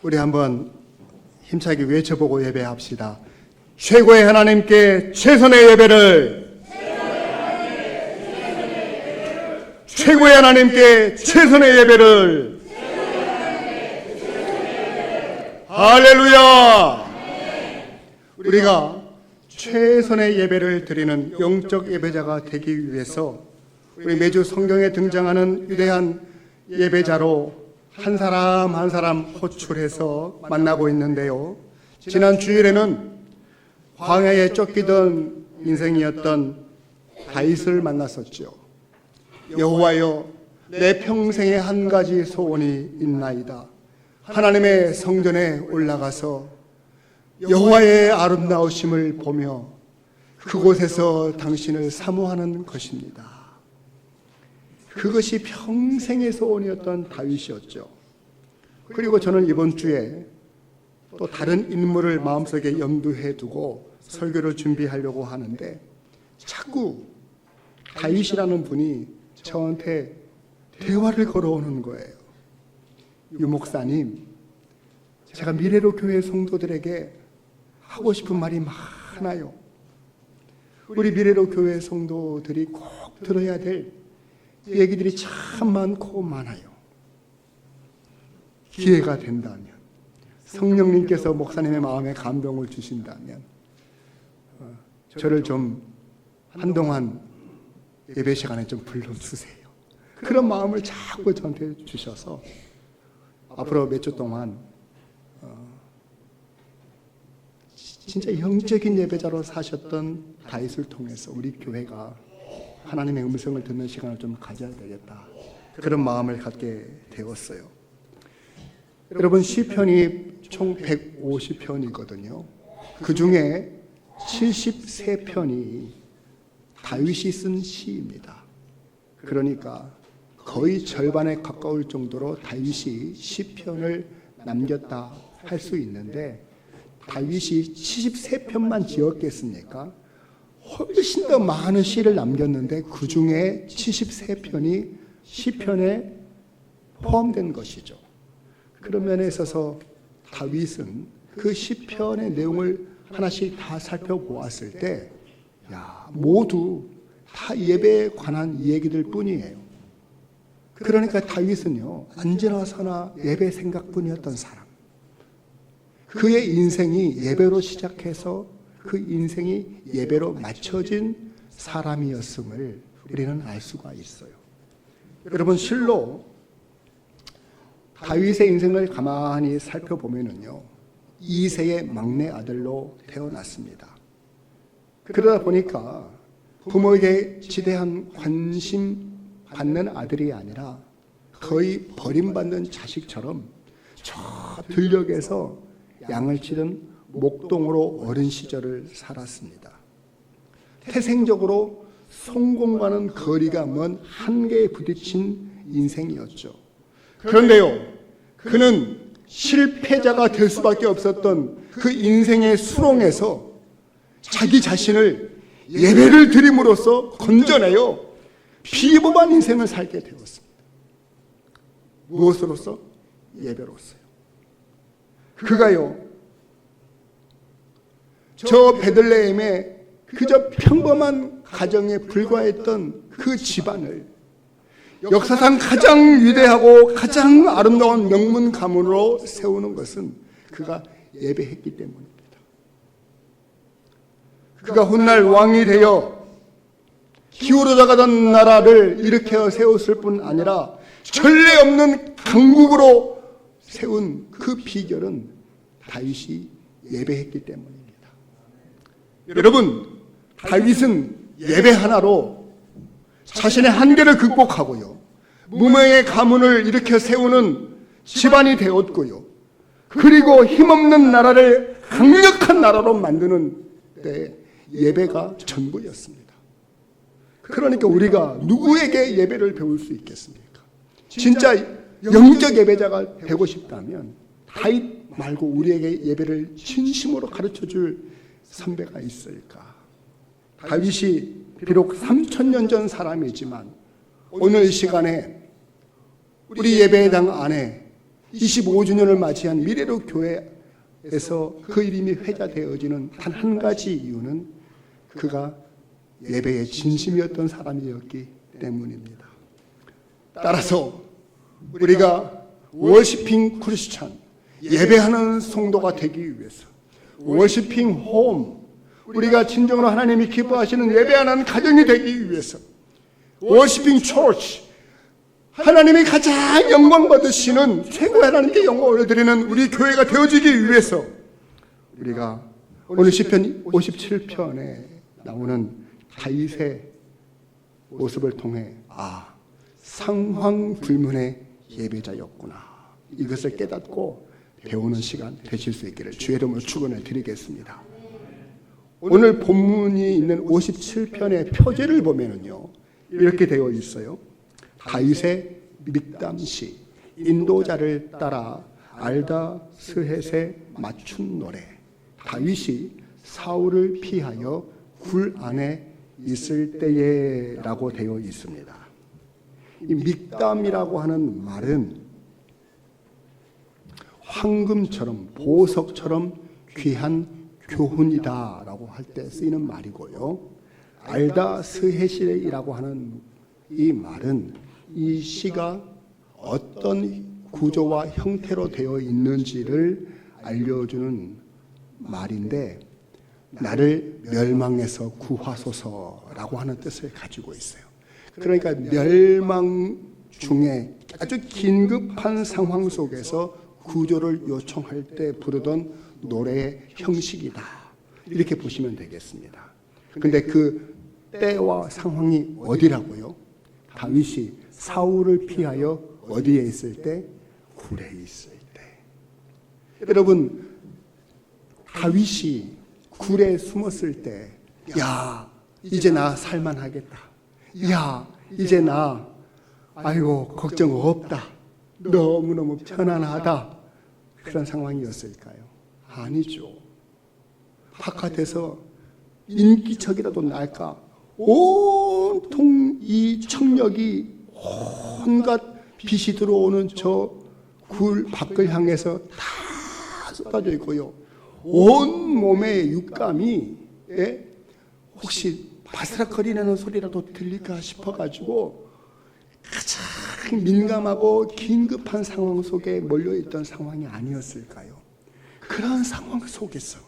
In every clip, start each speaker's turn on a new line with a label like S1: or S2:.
S1: 우리 한번 힘차게 외쳐보고 예배합시다. 최고의 하나님께 최선의 예배를, 최고의 하나님께 최선의 예배를. 할렐루야. 우리가 최선의 예배를 드리는 영적 예배자가 되기 위해서 우리 매주 성경에 등장하는 위대한 예배자로 한 사람 한 사람 호출해서 만나고 있는데요. 지난 주일에는 광야에 쫓기던 인생이었던 다윗을 만났었죠. 여호와여, 내 평생에 한 가지 소원이 있나이다. 하나님의 성전에 올라가서 여호와의 아름다우심을 보며 그곳에서 당신을 사모하는 것입니다. 그것이 평생의 소원이었던 다윗이었죠. 그리고 저는 이번 주에 또 다른 인물을 마음속에 염두해 두고 설교를 준비하려고 하는데 자꾸 다윗이라는 분이 저한테 대화를 걸어오는 거예요. 유 목사님, 제가 미래로 교회 성도들에게 하고 싶은 말이 많아요. 우리 미래로 교회 성도들이 꼭 들어야 될 얘기들이 참 많고 많아요. 기회가 된다면, 성령님께서 목사님의 마음에 감동을 주신다면 저를 좀 한동안 예배 시간에 좀 불러주세요. 그런 마음을 자꾸 저한테 주셔서 앞으로 몇 주 동안 진짜 영적인 예배자로 사셨던 다윗을 통해서 우리 교회가 하나님의 음성을 듣는 시간을 좀 가져야 되겠다, 그런 마음을 갖게 되었어요. 여러분, 시편이 총 150편이거든요. 그 중에 73편이 다윗이 쓴 시입니다. 그러니까 거의 절반에 가까울 정도로 다윗이 시편을 남겼다 할 수 있는데, 다윗이 73편만 지었겠습니까? 훨씬 더 많은 시를 남겼는데 그 중에 73편이 시편에 포함된 것이죠. 그런 면에 있어서 다윗은 그 시편의 내용을 하나씩 다 살펴보았을 때 모두 다 예배에 관한 얘기들 뿐이에요. 그러니까 다윗은요, 언제나 서나 예배 생각뿐이었던 사람. 그의 인생이 예배로 시작해서 그 인생이 예배로 맞춰진 사람이었음을 우리는 알 수가 있어요. 여러분, 실로 다윗의 인생을 가만히 살펴보면요, 2세의 막내 아들로 태어났습니다. 그러다 보니까 부모에게 지대한 관심 받는 아들이 아니라 거의 버림받는 자식처럼 저 들녘에서 양을 치던 목동으로 어린 시절을 살았습니다. 태생적으로 성공과는 거리가 먼 한계에 부딪힌 인생이었죠. 그런데요, 그는 실패자가 될 수밖에 없었던 그 인생의 수렁에서 자기 자신을 예배를 드림으로써 건져내요 비범한 인생을 살게 되었습니다. 무엇으로써? 예배로서요. 그가요, 저 베들레헴에 그저 평범한 가정에 불과했던 그 집안을 역사상 가장 위대하고 가장 아름다운 명문 가문으로 세우는 것은 그가 예배했기 때문입니다. 그가 훗날 왕이 되어 기울어져 가던 나라를 일으켜 세웠을 뿐 아니라 전례 없는 강국으로 세운 그 비결은 다윗이 예배했기 때문입니다. 여러분, 다윗은 예배 하나로 자신의 한계를 극복하고요, 무명의 가문을 일으켜 세우는 집안이 되었고요, 그리고 힘없는 나라를 강력한 나라로 만드는 데 예배가 전부였습니다. 그러니까 우리가 누구에게 예배를 배울 수 있겠습니까? 진짜 영적 예배자가 되고 싶다면 다윗 말고 우리에게 예배를 진심으로 가르쳐줄 선배가 있을까? 다윗이 비록 3000년 전 사람이지만 오늘 이 시간에 우리 예배당 안에 25주년을 맞이한 미래로 교회에서 그 이름이 회자되어지는 단 한 가지 이유는 그가 예배에 진심이었던 사람이었기 때문입니다. 따라서 우리가 월시핑 크리스찬, 예배하는 성도가 되기 위해서, 월시핑 홈, 우리가 진정으로 하나님이 기뻐하시는 예배하는 가정이 되기 위해서, 월시핑 처치, 하나님이 가장 영광 받으시는, 최고 하나님께 영광을 드리는 우리 교회가 되어지기 위해서 우리가 오늘 시편 57편에 나오는 다윗의 모습을 통해 상황불문의 예배자였구나, 이것을 깨닫고 배우는 시간 되실 수 있기를 주의 이름으로 축원을 드리겠습니다. 오늘 본문이 있는 57편의 표제를 보면은요, 이렇게 되어 있어요. 다윗의 믹담시, 인도자를 따라 알다스헷에 맞춘 노래. 다윗이 사울을 피하여 굴 안에 있을 때에라고 되어 있습니다. 이 믹담이라고 하는 말은 황금처럼, 보석처럼 귀한 교훈이다라고 할 때 쓰이는 말이고요. 알다스헷이라고 하는 이 말은 이 시가 어떤 구조와 형태로 되어 있는지를 알려주는 말인데, 나를 멸망에서 구하소서라고 하는 뜻을 가지고 있어요. 그러니까 멸망 중에 아주 긴급한 상황 속에서 구조를 요청할 때 부르던 노래의 형식이다, 이렇게 보시면 되겠습니다. 그런데 그 때와 상황이 어디라고요? 다윗이 사울을 피하여 어디에 있을 때? 굴에 있을 때. 여러분, 다윗이 굴에 숨었을 때, 야, 이제 나 살만하겠다, 야, 이제 나 아이고 걱정 없다, 너무너무 편안하다, 그런 상황이었을까요? 아니죠. 바깥에서 인기척이라도 날까, 온통 이 청력이 온갖 빛이 들어오는 저 굴 밖을 향해서 다 쏟아져 있고요. 온 몸의 육감이 혹시 바스락거리는 소리라도 들릴까 싶어가지고 가장 민감하고 긴급한 상황 속에 몰려있던 상황이 아니었을까요? 그런 상황 속에서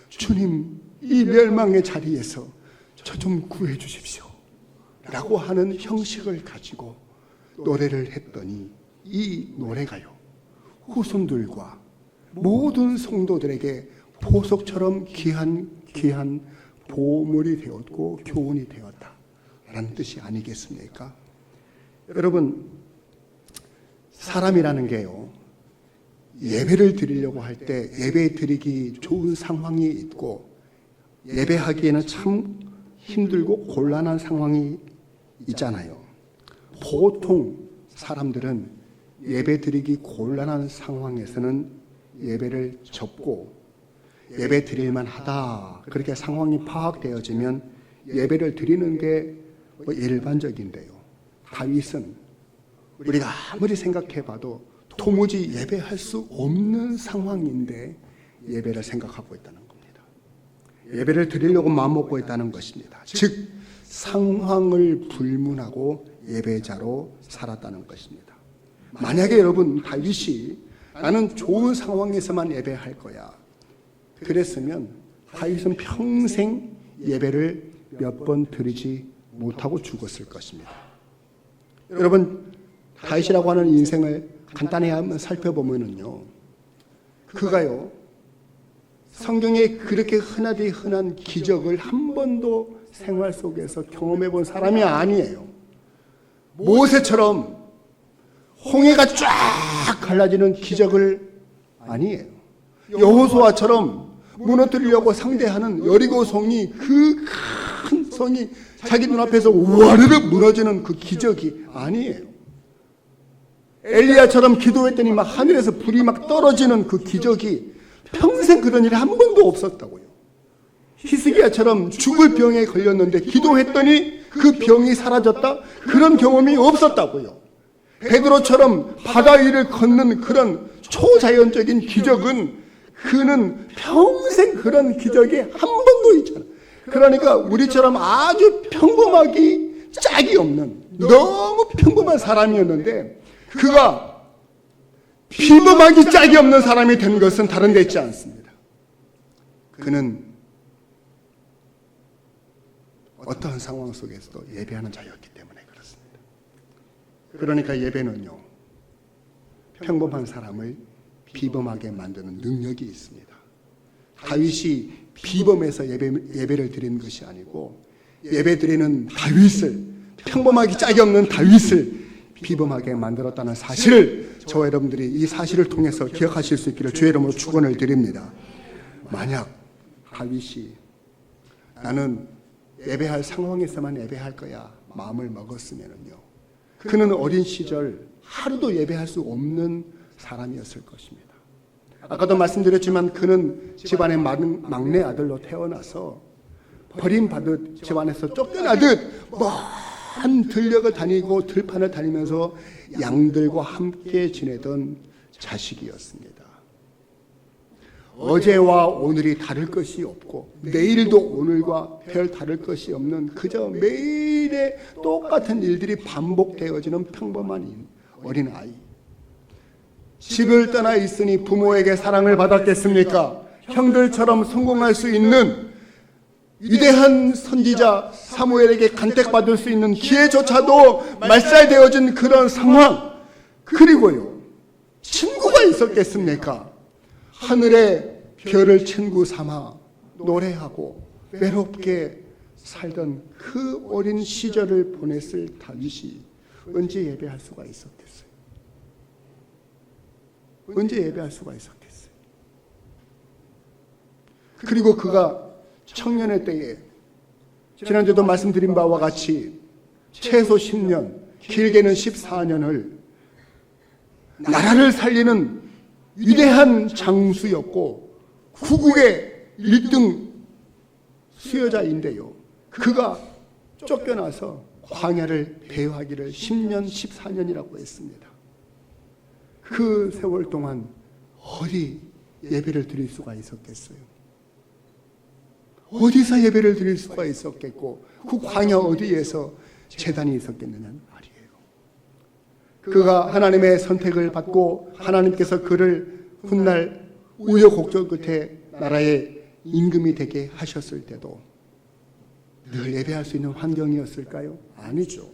S1: 주님, 이 멸망의 자리에서 저 좀 구해 주십시오 라고 하는 형식을 가지고 노래를 했더니, 이 노래가요, 후손들과 모든 성도들에게 보석처럼 귀한 보물이 되었고 교훈이 되었다 라는 뜻이 아니겠습니까? 여러분, 사람이라는 게요, 예배를 드리려고 할 때 예배 드리기 좋은 상황이 있고, 예배하기에는 참 힘들고 곤란한 상황이 있잖아요. 보통 사람들은 예배 드리기 곤란한 상황에서는 예배를 접고, 예배 드릴만 하다, 그렇게 상황이 파악되어지면 예배를 드리는 게 일반적인데요. 다윗은 우리가 아무리 생각해봐도 도무지 예배할 수 없는 상황인데 예배를 생각하고 있다는 겁니다. 예배를 드리려고 마음먹고 있다는 것입니다. 즉, 상황을 불문하고 예배자로 살았다는 것입니다. 만약에 여러분, 다윗이 나는 좋은 상황에서만 예배할 거야, 그랬으면 다윗은 평생 예배를 몇 번 드리지 못하고 죽었을 것입니다. 여러분, 다윗이라고 하는 인생을 간단히 한번 살펴보면은요, 그가요, 성경에 그렇게 흔하디 흔한 기적을 한 번도 생활 속에서 경험해 본 사람이 아니에요. 모세처럼 홍해가 쫙 갈라지는 기적을 아니에요. 여호수아처럼 무너뜨리려고 상대하는 여리고 성이, 그 큰 성이 자기 눈앞에서 와르르 무너지는 그 기적이 아니에요. 엘리야처럼 기도했더니 막 하늘에서 불이 막 떨어지는 그 기적이, 평생 그런 일이 한 번도 없었다고요. 히스기야처럼 죽을 병에 걸렸는데 기도했더니 그 병이 사라졌다, 그런 경험이 없었다고요. 베드로처럼 바다 위를 걷는 그런 초자연적인 기적은 그는 평생 그런 기적이 한 번도 있잖아. 그러니까 우리처럼 아주 평범하기 짝이 없는 너무 평범한 사람이었는데 그가 비범하기 짝이 없는 사람이 된 것은 다른 데 있지 않습니다. 그는 어떠한 상황 속에서도 예배하는 자였기 때문에 그렇습니다. 그러니까 예배는요, 평범한 사람을 비범하게 만드는 능력이 있습니다. 다윗이 비범해서 예배를 드리는 것이 아니고 예배 드리는 다윗을, 평범하기 짝이 없는 다윗을 비범하게 만들었다는 사실을 저와 여러분들이 이 사실을 통해서 기억하실 수 있기를 주의 이름으로 축원을 드립니다. 만약 다윗이 나는 예배할 상황에서만 예배할 거야 마음을 먹었으면요, 그는 어린 시절 하루도 예배할 수 없는 사람이었을 것입니다. 아까도 말씀드렸지만 그는 집안의 막내 아들로 태어나서 버림받듯 집안에서 쫓겨나듯 먼 들녘을 다니고 들판을 다니면서 양들과 함께 지내던 자식이었습니다. 어제와 오늘이 다를 것이 없고 내일도 오늘과 별 다를 것이 없는 그저 매일의 똑같은 일들이 반복되어지는 평범한 어린아이. 집을 떠나 있으니 부모에게 사랑을 받았겠습니까? 형들처럼 성공할 수 있는 위대한 선지자 사무엘에게 간택받을 수 있는 기회조차도 말살되어진 그런 상황. 그리고요, 친구가 있었겠습니까? 하늘의 별을 친구 삼아 노래하고 외롭게 살던 그 어린 시절을 보냈을 다윗이 언제 예배할 수가 있었겠어요? 언제 예배할 수가 있었겠어요? 그리고 그가 청년의 때에 지난주도 말씀드린 바와 같이 최소 10년, 길게는 14년을 나라를 살리는 위대한 장수였고 구국의 1등 수여자인데요, 그가 쫓겨나서 광야를 배회하기를 10년, 14년이라고 했습니다. 그 세월 동안 어디 예배를 드릴 수가 있었겠어요? 어디서 예배를 드릴 수가 있었겠고 그 광야 어디에서 제단이 있었겠느냐는 말이에요. 그가 하나님의 선택을 받고 하나님께서 그를 훗날 우여곡절 끝에 나라의 임금이 되게 하셨을 때도 늘 예배할 수 있는 환경이었을까요? 아니죠.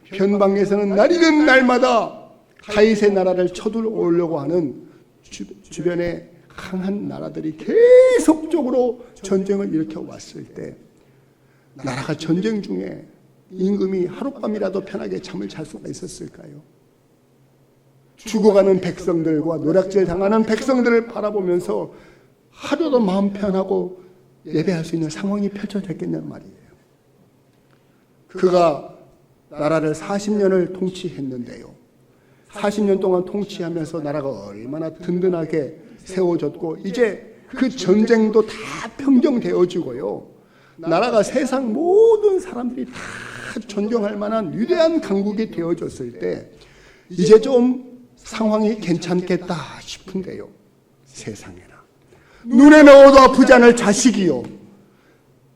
S1: 변방에서는 날이는 날마다 다윗의 나라를 쳐들어오려고 하는 주변의 강한 나라들이 계속적으로 전쟁을 일으켜 왔을 때 나라가 전쟁 중에 임금이 하룻밤이라도 편하게 잠을 잘 수가 있었을까요? 죽어가는 백성들과 노략질 당하는 백성들을 바라보면서 하루도 마음 편하고 예배할 수 있는 상황이 펼쳐졌겠냔 말이에요. 그가 나라를 40년을 통치했는데요, 40년 동안 통치하면서 나라가 얼마나 든든하게 세워졌고 이제 그 전쟁도 다 평정되어지고요, 나라가 세상 모든 사람들이 다 존경할 만한 위대한 강국이 되어졌을 때 이제 좀 상황이 괜찮겠다 싶은데요, 세상에나 눈에 넣어도 아프지 않을 자식이요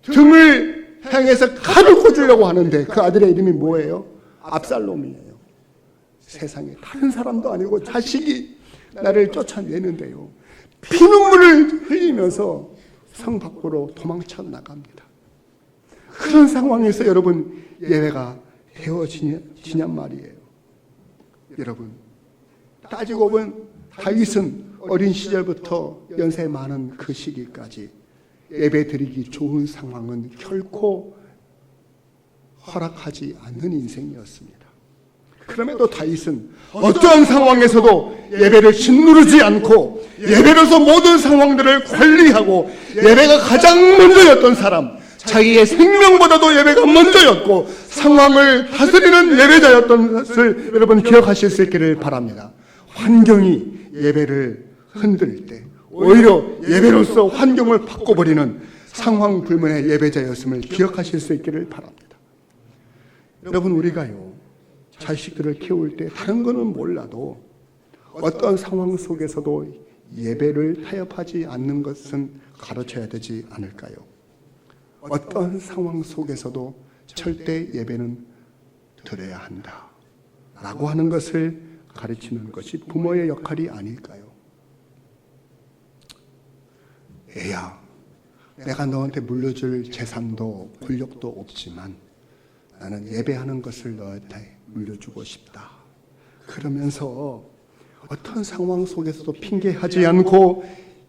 S1: 등을 향해서 칼을 꽂으려고 하는데 그 아들의 이름이 뭐예요? 압살롬이에요. 세상에 다른 사람도 아니고 자식이 나를 쫓아내는데요, 피눈물을 흘리면서 성 밖으로 도망쳐 나갑니다. 그런 상황에서 여러분 예배가 되어지냔 말이에요. 여러분 따지고 보면 다윗은 어린 시절부터 연세 많은 그 시기까지 예배 드리기 좋은 상황은 결코 허락하지 않는 인생이었습니다. 그럼에도 다윗은 어떠한 상황에서도 예배를 짓누르지 않고 예배로서 모든 상황들을 관리하고 예배가 가장 먼저였던 사람, 자기의 생명보다도 예배가 먼저였고 상황을 다스리는 예배자였던 것을 여러분 기억하실 수 있기를 바랍니다. 환경이 예배를 흔들 때 오히려 예배로서 환경을 바꿔버리는 상황 불문의 예배자였음을 기억하실 수 있기를 바랍니다. 여러분 우리가요 자식들을 키울 때 다른 거는 몰라도 어떤 상황 속에서도 예배를 타협하지 않는 것은 가르쳐야 되지 않을까요? 어떤 상황 속에서도 절대 예배는 드려야 한다 라고 하는 것을 가르치는 것이 부모의 역할이 아닐까요? 애야, 내가 너한테 물려줄 재산도 권력도 없지만 나는 예배하는 것을 너한테 물려주고 싶다. 그러면서 어떤 상황 속에서도 핑계하지 않고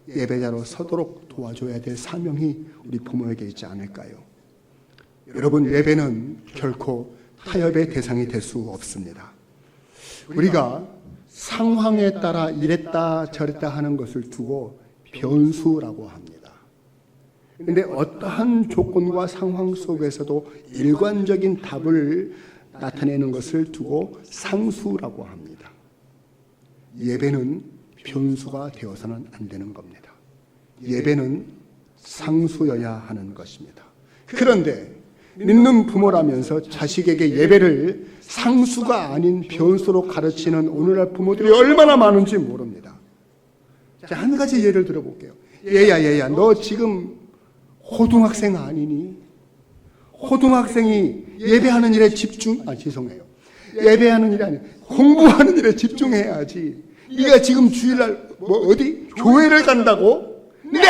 S1: 예배자로 서도록 도와줘야 될 사명이 우리 부모에게 있지 않을까요? 여러분, 예배는 결코 타협의 대상이 될 수 없습니다. 우리가 상황에 따라 이랬다 저랬다 하는 것을 두고 변수라고 합니다. 그런데 어떠한 조건과 상황 속에서도 일관적인 답을 나타내는 것을 두고 상수라고 합니다. 예배는 변수가 되어서는 안 되는 겁니다. 예배는 상수여야 하는 것입니다. 그런데 믿는 부모라면서 자식에게 예배를 상수가 아닌 변수로 가르치는 오늘날 부모들이 얼마나 많은지 모릅니다. 자, 한 가지 예를 들어볼게요. 얘야, 너 지금 고등학생 아니니? 고등학생이 예배하는 일에 죄송해요. 예배하는 일이 아니라 공부하는 일에 집중해야지. 네가 지금 주일날 어디 교회를 간다고? 네!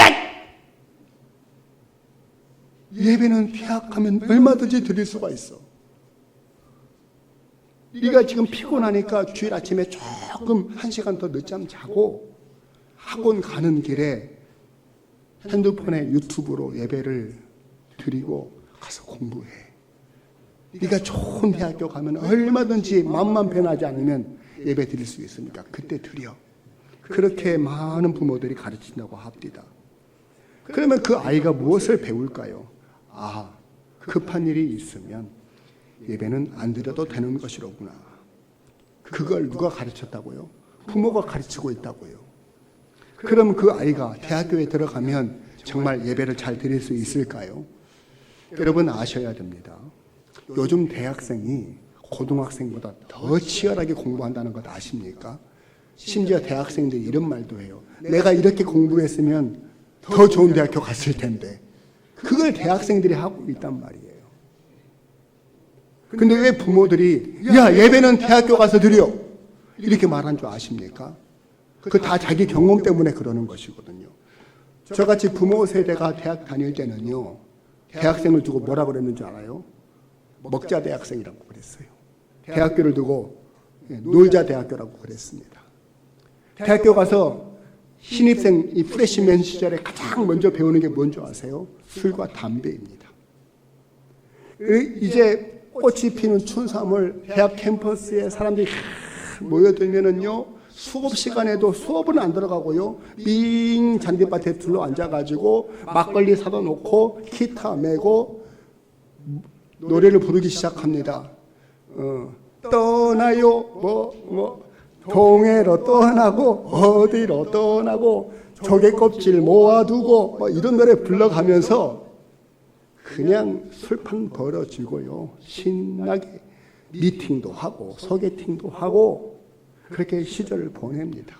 S1: 예배는 폐학하면 얼마든지 드릴 수가 있어. 네가 지금 피곤하니까 주일 아침에 조금 1시간 더 늦잠 자고 학원 가는 길에 핸드폰에 유튜브로 예배를 드리고 가서 공부해. 네가 좋은 대학교 가면 얼마든지 마음만 변하지 않으면 예배 드릴 수 있으니까 그때 드려. 그렇게 많은 부모들이 가르친다고 합니다. 그러면 그 아이가 무엇을 배울까요? 급한 일이 있으면 예배는 안 드려도 되는 것이로구나. 그걸 누가 가르쳤다고요? 부모가 가르치고 있다고요. 그럼 그 아이가 대학교에 들어가면 정말 예배를 잘 드릴 수 있을까요? 여러분 아셔야 됩니다. 요즘 대학생이 고등학생보다 더 치열하게 공부한다는 것 아십니까? 심지어 대학생들이 이런 말도 해요. 내가 이렇게 공부했으면 더 좋은 대학교 갔을 텐데. 그걸 대학생들이 하고 있단 말이에요. 근데 왜 부모들이 예배는 대학교 가서 드려 이렇게 말한 줄 아십니까? 그 다 자기 경험 때문에 그러는 것이거든요. 저같이 부모 세대가 대학 다닐 때는요, 대학생을 두고 뭐라 그랬는 줄 알아요? 먹자 대학생이라고 그랬어요. 대학교를 두고 놀자 대학교라고 그랬습니다. 대학교 가서 신입생 이 프레시맨 시절에 가장 먼저 배우는 게 뭔지 아세요? 술과 담배입니다. 이제 꽃이 피는 춘삼월 대학 캠퍼스에 사람들이 모여들면은요, 수업 시간에도 수업은 안 들어가고요, 빙 잔디밭에 둘러 앉아가지고 막걸리 사다 놓고 기타 메고 노래를 부르기 시작합니다. 떠나요, 동해로 떠나고 어디로 떠나고 조개 껍질 모아두고 이런 노래 불러가면서 그냥 술판 벌어지고요, 신나게 미팅도 하고 소개팅도 하고 그렇게 시절을 보냅니다.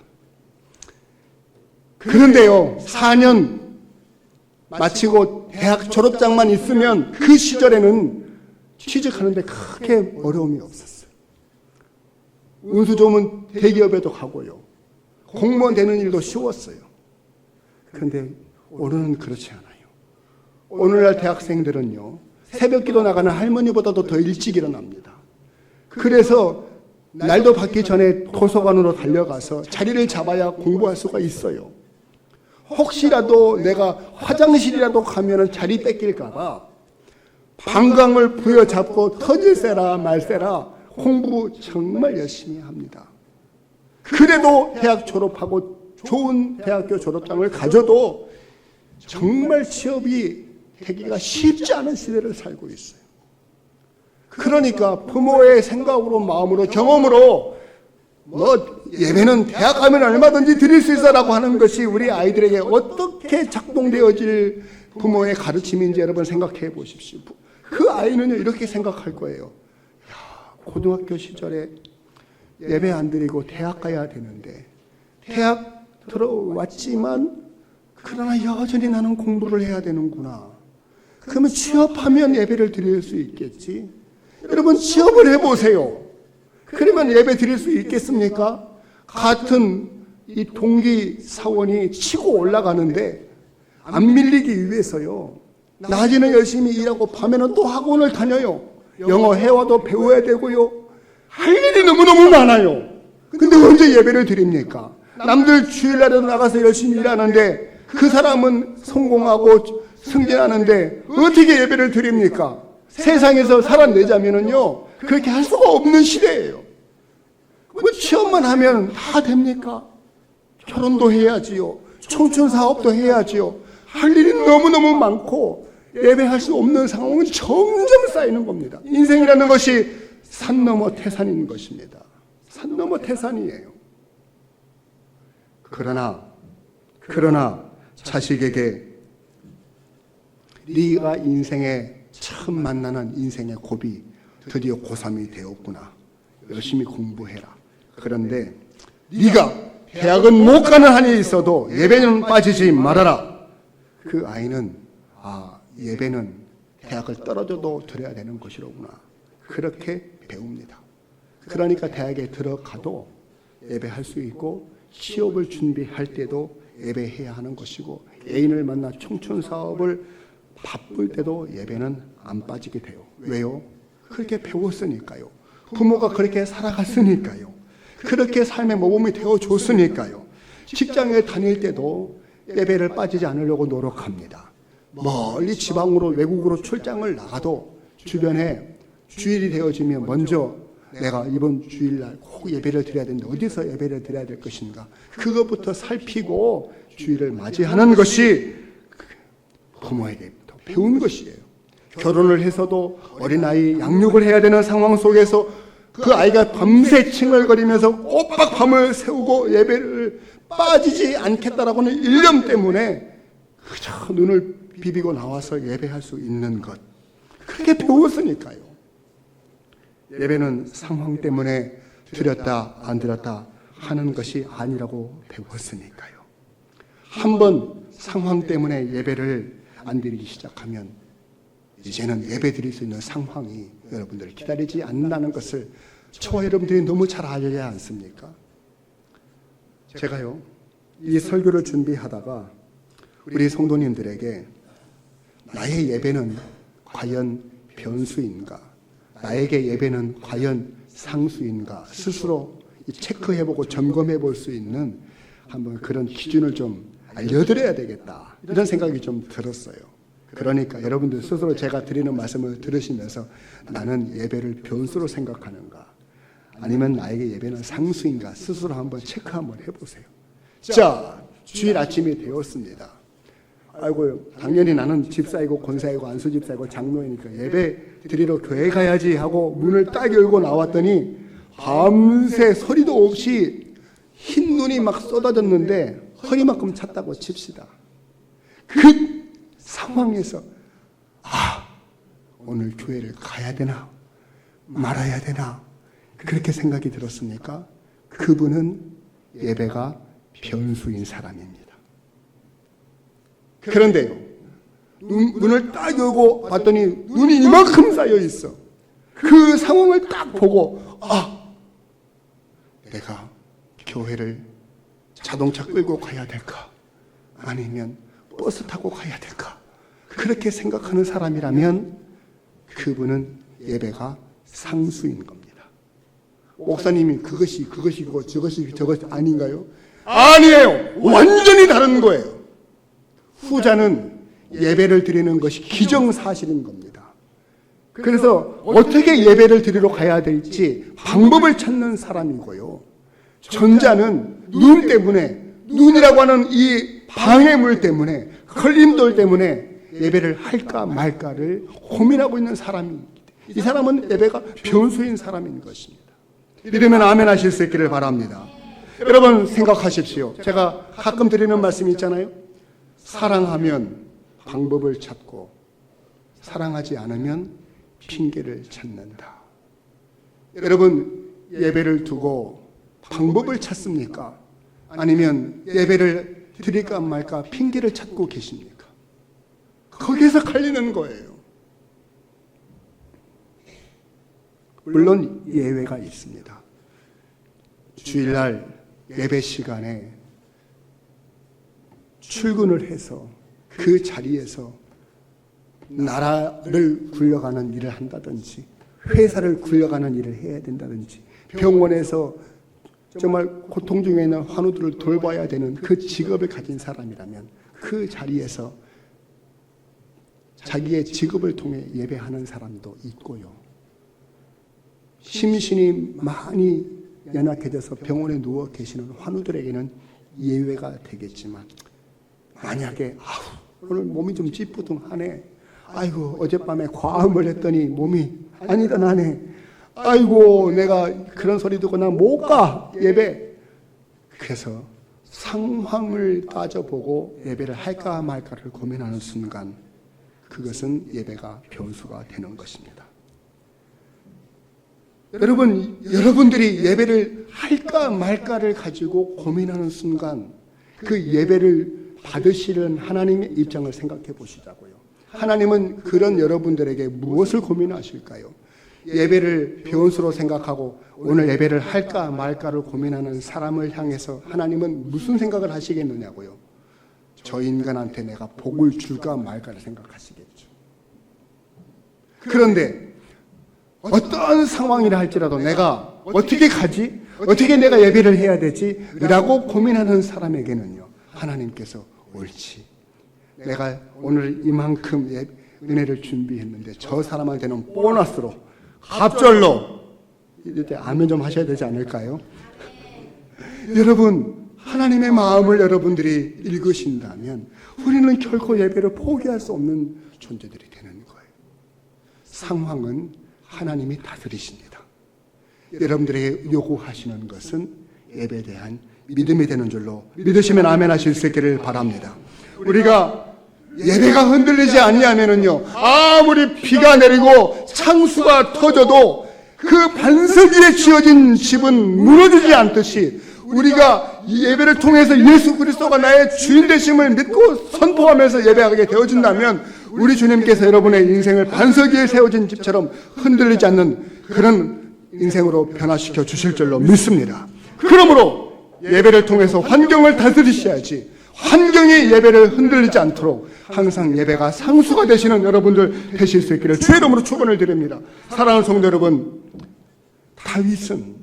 S1: 그런데요, 4년 마치고 대학 졸업장만 있으면 그 시절에는 취직하는데 크게 어려움이 없었어요. 운수 좋으면 대기업에도 가고요, 공무원 되는 일도 쉬웠어요. 그런데 오늘은 그렇지 않아요. 오늘날 대학생들은요, 새벽기도 나가는 할머니보다도 더 일찍 일어납니다. 그래서 날도 밝기 전에 도서관으로 달려가서 자리를 잡아야 공부할 수가 있어요. 혹시라도 내가 화장실이라도 가면 자리 뺏길까봐 방광을 부여잡고 터질세라 말세라 공부 정말 열심히 합니다. 그래도 대학 졸업하고 좋은 대학교 졸업장을 가져도 정말 취업이 되기가 쉽지 않은 시대를 살고 있어요. 그러니까 부모의 생각으로, 마음으로, 경험으로 예배는 대학 가면 얼마든지 드릴 수 있어라고 하는 것이 우리 아이들에게 어떻게 작동되어질 부모의 가르침인지 여러분 생각해 보십시오. 그 아이는요, 이렇게 생각할 거예요. 고등학교 시절에 예배 안 드리고 대학 가야 되는데 대학 들어왔지만 그러나 여전히 나는 공부를 해야 되는구나. 그러면 취업하면 예배를 드릴 수 있겠지. 여러분 취업을 해보세요. 그러면 예배 드릴 수 있겠습니까? 같은 이 동기 사원이 치고 올라가는데 안 밀리기 위해서요. 낮에는 열심히 일하고 밤에는 또 학원을 다녀요. 영어 회화도 배워야 되고요. 할 일이 너무너무 많아요. 근데 언제 예배를 드립니까? 남들 주일날에도 나가서 열심히 일하는데 그 사람은 성공하고 승진하는데 어떻게 예배를 드립니까? 세상에서 살아내자면은요 그렇게 할 수가 없는 시대예요. 뭐 취업만 하면 다 됩니까? 결혼도 해야지요. 청춘 사업도 해야지요. 할 일이 너무너무 많고 예배할 수 없는 상황은 점점 쌓이는 겁니다. 인생이라는 것이 산 넘어 태산인 것입니다. 산 넘어 태산이에요. 그러나 자식에게 네가 인생에 처음 만나는 인생의 고비 드디어 고3이 되었구나. 열심히 공부해라. 그런데 네가 대학은 못 가는 한이 있어도 예배는 빠지지 말아라. 그 아이는 예배는 대학을 떨어져도 드려야 되는 것이로구나. 그렇게 배웁니다. 그러니까 대학에 들어가도 예배할 수 있고 취업을 준비할 때도 예배해야 하는 것이고 애인을 만나 청춘 사업을 바쁠 때도 예배는 안 빠지게 돼요. 왜요? 그렇게 배웠으니까요. 부모가 그렇게 살아갔으니까요. 그렇게 삶의 모범이 되어줬으니까요. 직장에 다닐 때도 예배를 빠지지 않으려고 노력합니다. 멀리 지방으로 외국으로 출장을 나가도 주변에 주일이 되어지면 먼저 내가 이번 주일날 꼭 예배를 드려야 되는데 어디서 예배를 드려야 될 것인가 그것부터 살피고 주일을 맞이하는 것이 부모에게부터 배운 것이에요. 결혼을 해서도 어린아이 양육을 해야 되는 상황 속에서 그 아이가 밤새 칭얼거리면서 꼬박 밤을 새우고 예배를 빠지지 않겠다라고는 일념 때문에 그저 눈을 비비고 나와서 예배할 수 있는 것 그렇게 배웠으니까요. 예배는 상황 때문에 드렸다 안 드렸다 하는 것이 아니라고 배웠으니까요. 한번 상황 때문에 예배를 안 드리기 시작하면 이제는 예배 드릴 수 있는 상황이 여러분들을 기다리지 않는다는 것을 저와 여러분들이 너무 잘 알지 않습니까? 제가요 이 설교를 준비하다가 우리 성도님들에게 나의 예배는 과연 변수인가? 나에게 예배는 과연 상수인가? 스스로 체크해보고 점검해볼 수 있는 한번 그런 기준을 좀 알려드려야 되겠다. 이런 생각이 좀 들었어요. 그러니까 여러분들 스스로 제가 드리는 말씀을 들으시면서 나는 예배를 변수로 생각하는가? 아니면 나에게 예배는 상수인가? 스스로 한번 체크 한번 해보세요. 자, 주일 아침이 되었습니다. 아이고 당연히 나는 집사이고 권사이고 안수집사이고 장로이니까 예배 드리러 교회 가야지 하고 문을 딱 열고 나왔더니 밤새 소리도 없이 흰 눈이 막 쏟아졌는데 허리만큼 찼다고 칩시다. 그 상황에서 오늘 교회를 가야 되나 말아야 되나 그렇게 생각이 들었습니까? 그분은 예배가 변수인 사람입니다. 그런데요, 눈을 딱 열고 봤더니 눈이 이만큼 쌓여 있어. 그 상황을 딱 보고 내가 교회를 자동차 끌고 가야 될까? 아니면 버스 타고 가야 될까? 그렇게 생각하는 사람이라면 그분은 예배가 상수인 겁니다. 목사님이 그것이 그거 저것이 아닌가요? 아니에요. 완전히 다른 거예요. 후자는 예배를 드리는 것이 기정사실인 겁니다. 그래서 어떻게 예배를 드리러 가야 될지 방법을 찾는 사람이고요. 전자는 눈 때문에, 눈이라고 하는 이 방해물 때문에, 걸림돌 때문에 예배를 할까 말까를 고민하고 있는 사람입니다. 이 사람은 예배가 변수인 사람인 것입니다. 이러면 아멘 하실 수 있기를 바랍니다. 여러분 생각하십시오. 제가 가끔 드리는 말씀이 있잖아요. 사랑하면 방법을 찾고 사랑하지 않으면 핑계를 찾는다. 여러분, 예배를 두고 방법을 찾습니까? 아니면 예배를 드릴까 말까 핑계를 찾고 계십니까? 거기에서 갈리는 거예요. 물론 예외가 있습니다. 주일날 예배 시간에 출근을 해서 그 자리에서 나라를 굴려가는 일을 한다든지, 회사를 굴려가는 일을 해야 된다든지, 병원에서 정말 고통 중에 있는 환우들을 돌봐야 되는 그 직업을 가진 사람이라면 그 자리에서 자기의 직업을 통해 예배하는 사람도 있고요. 심신이 많이 연약해져서 병원에 누워 계시는 환우들에게는 예외가 되겠지만, 만약에 오늘 몸이 좀 찌뿌둥하네, 아이고 어젯밤에 과음을 했더니 몸이 아니다 나네, 아이고 내가 그런 소리 듣고 나 못 가 예배. 그래서 상황을 따져보고 예배를 할까 말까를 고민하는 순간 그것은 예배가 변수가 되는 것입니다. 여러분, 여러분들이 예배를 할까 말까를 가지고 고민하는 순간 그 예배를 받으시는 하나님의 입장을 생각해 보시자고요. 하나님은 그런 여러분들에게 무엇을 고민하실까요? 예배를 변수로 생각하고 오늘 예배를 할까 말까를 고민하는 사람을 향해서 하나님은 무슨 생각을 하시겠느냐고요. 저 인간한테 내가 복을 줄까 말까를 생각하시겠죠. 그런데 어떤 상황이라 할지라도 내가 어떻게 가지? 어떻게 내가 예배를 해야 되지? 라고 고민하는 사람에게는요, 하나님께서 옳지, 내가 오늘 이만큼 은혜를 준비했는데 저 사람한테는 보너스로, 갑절로, 이때 아멘 좀 하셔야 되지 않을까요? 여러분, 하나님의 마음을 여러분들이 읽으신다면 우리는 결코 예배를 포기할 수 없는 존재들이 되는 거예요. 상황은 하나님이 다스리십니다. 여러분들에게 요구하시는 것은 예배에 대한 믿음이 되는 줄로 믿으시면 아멘 하실 수 있기를 바랍니다. 우리가 예배가 흔들리지 아니하면은요, 아무리 비가 내리고 창수가 터져도 그 반석 위에 지어진 집은 무너지지 않듯이 우리가 이 예배를 통해서 예수 그리스도가 나의 주인 되심을 믿고 선포하면서 예배하게 되어진다면 우리 주님께서 여러분의 인생을 반석 위에 세워진 집처럼 흔들리지 않는 그런 인생으로 변화시켜 주실 줄로 믿습니다. 그러므로 예배를 통해서 환경을 다스리셔야지, 환경이 예배를 흔들리지 않도록 항상 예배가 상수가 되시는 여러분들 되실 수 있기를 주의 이름으로 축원을 드립니다. 사랑하는 성도 여러분, 다윗은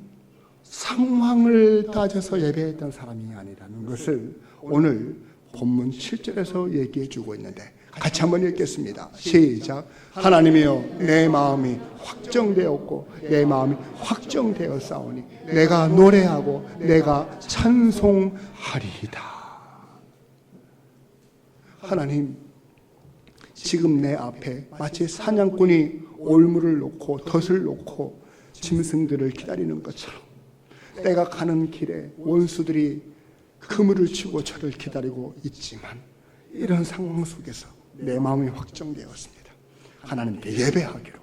S1: 상황을 따져서 예배했던 사람이 아니라는 것을 오늘 본문 7절에서 얘기해 주고 있는데, 같이 한번 읽겠습니다. 시작. 하나님이여, 내 마음이 확정되었고 내 마음이 확정되었사오니 내가 노래하고 내가 찬송하리이다. 하나님, 지금 내 앞에 마치 사냥꾼이 올무를 놓고 덫을 놓고 짐승들을 기다리는 것처럼 내가 가는 길에 원수들이 그물을 치고 저를 기다리고 있지만, 이런 상황 속에서 내 마음이 확정되었습니다. 하나님께 예배하기로,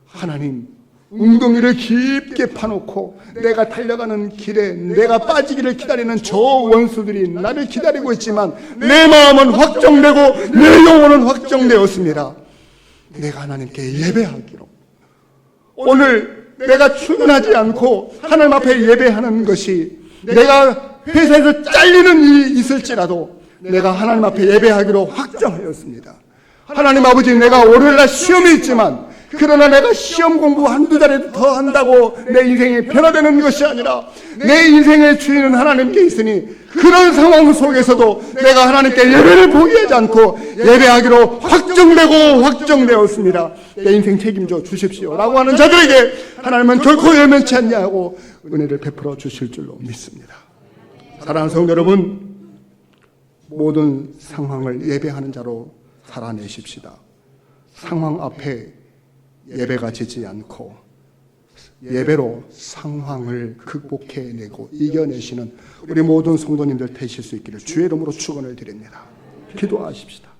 S1: 하나님 웅덩이를 깊게 파놓고 내가 달려가는 길에 내가 빠지기를 기다리는 저 원수들이 나를 기다리고 있지만 내 마음은 확정되고 내 영혼은 확정되었습니다. 내가 하나님께 예배하기로, 오늘 내가 출근하지 않고 하나님 앞에 예배하는 것이, 내가 회사에서 잘리는 일이 있을지라도 내가 하나님 앞에 예배하기로 확정하였습니다. 하나님 아버지, 내가 월요일날 시험이 있지만 그러나 내가 시험 공부 한두 자리 더 한다고 내 인생이 변화되는 것이 아니라 내 인생의 주인은 하나님께 있으니 그런 상황 속에서도 내가 하나님께 예배를 포기하지 않고 예배하기로 확정되고 확정되었습니다. 내 인생 책임져 주십시오 라고 하는 자들에게 하나님은 결코 외면치 않냐고 은혜를 베풀어 주실 줄로 믿습니다. 사랑하는 성도 여러분, 모든 상황을 예배하는 자로 살아내십시다. 상황 앞에 예배가 지지 않고 예배로 상황을 극복해내고 이겨내시는 우리 모든 성도님들 되실 수 있기를 주의 이름으로 축원을 드립니다. 기도하십시다.